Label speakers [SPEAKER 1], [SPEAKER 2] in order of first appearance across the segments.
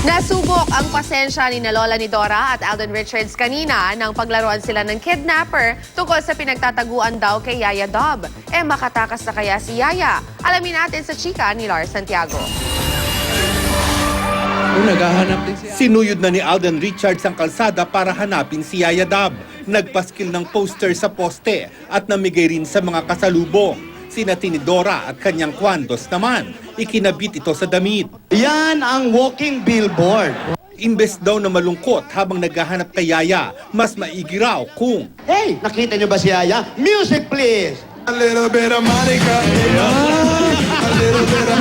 [SPEAKER 1] Nasubok ang pasensya ni Lola ni Dora at Alden Richards kanina nang paglaruan sila ng kidnapper tungkol sa pinagtataguan daw kay Yaya Dob. Makatakas na kaya si Yaya? Alamin natin sa chika ni Lars Santiago.
[SPEAKER 2] Naghahanap din siya.
[SPEAKER 3] Sinuyod na ni Alden Richards ang kalsada para hanapin si Yaya Dob. Nagpaskil ng poster sa poste at namigay rin sa mga kasalubong. Sina Tinidora at kanyang kwandos naman. Ikinabit ito sa damit.
[SPEAKER 2] Yan ang walking billboard.
[SPEAKER 3] Imbes daw na malungkot habang naghahanap kay Yaya, mas maigi raw kung
[SPEAKER 2] Hey, nakita niyo ba si Yaya? Music please!
[SPEAKER 4] A little bit of Monica. A little bit of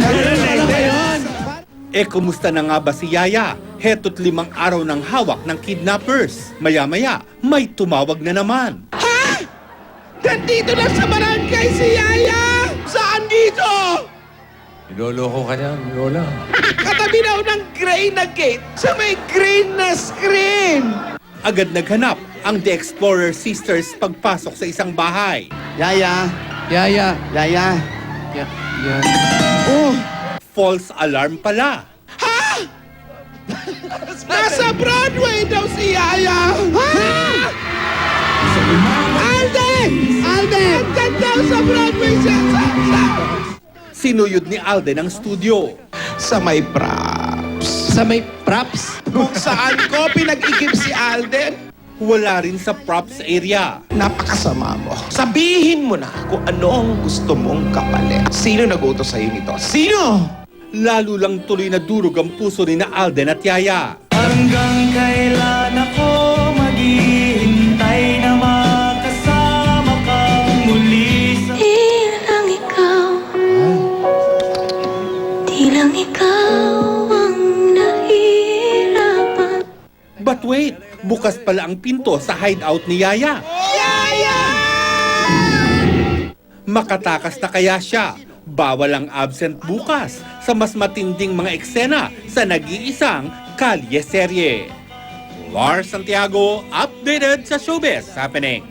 [SPEAKER 3] kumusta na nga ba si Yaya? Heto't 5 araw ng hawak ng kidnappers. Maya-maya, may tumawag na naman.
[SPEAKER 2] Nandito na sa barangay si Yaya! Saan dito?
[SPEAKER 4] Niloloko ka niya, Lola.
[SPEAKER 2] Katabi daw ng gray na gate sa may green na screen.
[SPEAKER 3] Agad naghanap ang The Explorer Sisters pagpasok sa isang bahay.
[SPEAKER 2] Yaya,
[SPEAKER 5] Yaya.
[SPEAKER 2] Yaya.
[SPEAKER 5] Yan.
[SPEAKER 2] Oh,
[SPEAKER 3] False alarm pala.
[SPEAKER 2] nasa Broadway daw si Yaya. Alden! Alden! Andyan daw sa Broadway siya.
[SPEAKER 3] Sinuyod ni Alden ang studio.
[SPEAKER 2] Sa may props.
[SPEAKER 5] Sa may props.
[SPEAKER 2] Kung saan ko pinag-ikip si Alden.
[SPEAKER 3] Wala rin sa props area.
[SPEAKER 2] Napakasama mo. Sabihin mo na kung ano ang gusto mong kapalit. Sino nag-utos sa'yo nito? Sino?
[SPEAKER 3] Lalo lang tuloy na durog ang puso ni na Alden at Yaya.
[SPEAKER 6] Hanggang kailan ako maghihintay na makasama kang muli sa...
[SPEAKER 7] Di lang ikaw ang nahihirapan.
[SPEAKER 3] But wait, bukas pala ang pinto sa hideout ni Yaya.
[SPEAKER 2] Yaya!
[SPEAKER 3] Makatakas na kaya siya? Bawal ang absent bukas sa mas matinding mga eksena sa nag-iisang Kalye serye. Lars Santiago, updated sa Showbiz Happening.